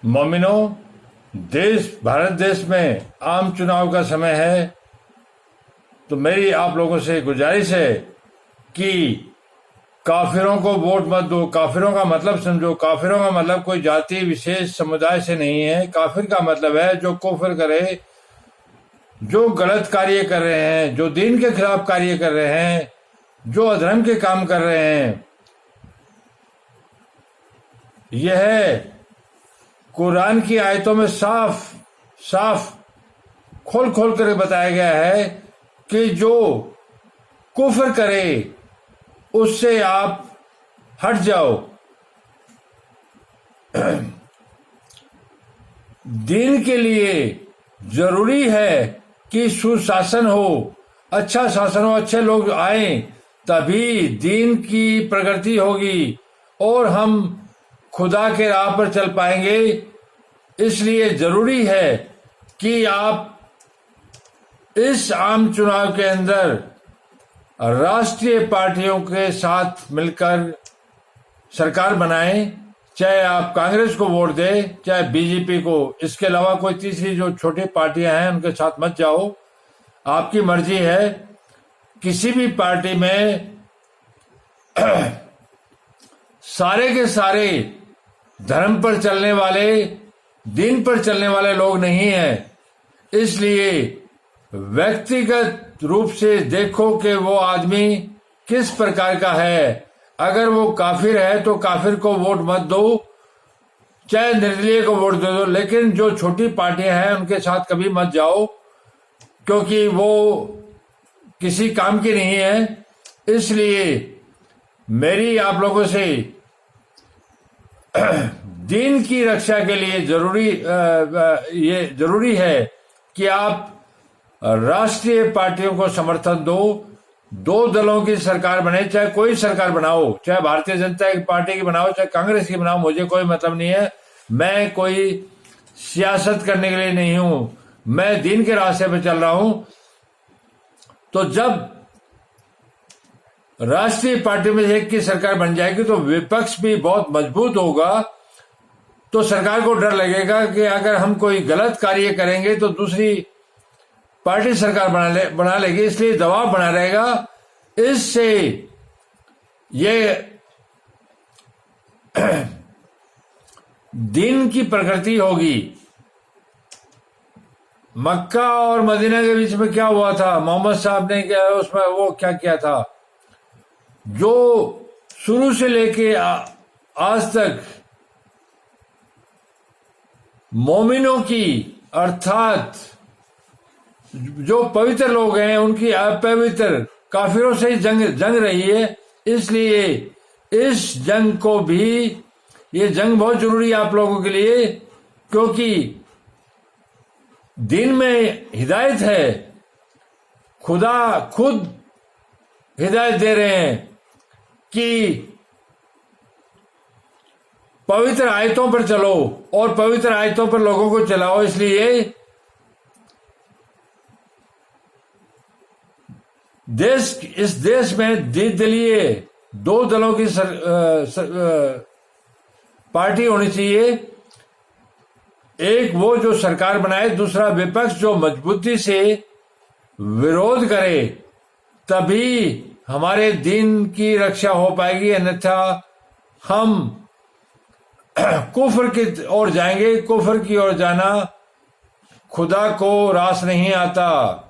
मोमिनो, भारत देश में आम चुनाव का समय है, तो मेरी आप लोगों से गुजारिश है कि काफिरों को वोट मत दो। काफिरों का मतलब समझो। काफिरों का मतलब कोई जाति विशेष समुदाय से नहीं है। काफिर का मतलब है जो कुफ्र करे, जो गलत कार्य कर रहे हैं, जो दीन के खिलाफ कार्य कर रहे हैं, जो अधर्म के काम कर रहे हैं। यह कुरान की आयतों में साफ साफ खोल खोल कर बताया गया है कि जो कुफ्र करे उससे आप हट जाओ। दीन के लिए जरूरी है कि सुशासन हो, अच्छा शासन हो, अच्छे लोग आए, तभी दीन की प्रगति होगी और हम खुदा के राह पर चल पाएंगे। इसलिए जरूरी है कि आप इस आम चुनाव के अंदर राष्ट्रीय पार्टियों के साथ मिलकर सरकार बनाएं। चाहे आप कांग्रेस को वोट दें, चाहे बीजेपी को। इसके अलावा कोई तीसरी जो छोटी पार्टियां हैं उनके साथ मत जाओ। आपकी मर्जी है। किसी भी पार्टी में सारे के सारे धर्म पर चलने वाले, दीन पर चलने वाले लोग नहीं हैं। इसलिए व्यक्तिगत रूप से देखो कि वो आदमी किस प्रकार का है। अगर वो काफिर है तो काफिर को वोट मत दो, चाहे निर्दलीय को वोट दे दो, लेकिन जो छोटी पार्टियां हैं उनके साथ कभी मत जाओ, क्योंकि वो किसी काम की नहीं है। इसलिए मेरी आप लोगों से दीन की रक्षा के लिए ये जरूरी है कि आप राष्ट्रीय पार्टियों को समर्थन दो। दो दलों की सरकार बने, चाहे कोई सरकार बनाओ, चाहे भारतीय जनता पार्टी की बनाओ, चाहे कांग्रेस की बनाओ, मुझे कोई मतलब नहीं है। मैं कोई सियासत करने के लिए नहीं हूं, मैं दीन के रास्ते पे चल रहा हूं। तो जब राष्ट्रीय पार्टी में एक की सरकार बन जाएगी तो विपक्ष भी बहुत मजबूत होगा। तो सरकार को डर लगेगा कि अगर हम कोई गलत कार्य करेंगे तो दूसरी पार्टी सरकार बना लेगी, इसलिए दबाव बना रहेगा। इससे ये दीन की प्रकृति होगी। मक्का और मदीना के बीच में क्या हुआ था, मोहम्मद साहब ने क्या उसमें वो क्या किया था, जो शुरू से लेके आज तक मोमिनों की अर्थात जो पवित्र लोग हैं उनकी अपवित्र काफिरों से जंग रही है। इसलिए इस जंग को भी, ये जंग बहुत जरूरी है आप लोगों के लिए, क्योंकि दिन में हिदायत है। खुदा खुद हिदायत दे रहे हैं कि पवित्र आयतों पर चलो और पवित्र आयतों पर लोगों को चलाओ। इसलिए इस देश में द्विदलीय दो दलों की पार्टी होनी चाहिए। एक वो जो सरकार बनाए, दूसरा विपक्ष जो मजबूती से विरोध करे, तभी हमारे दीन की रक्षा हो पाएगी। अन्यथा हम कुफ्र की ओर जाएंगे। कुफ्र की ओर जाना खुदा को रास नहीं आता।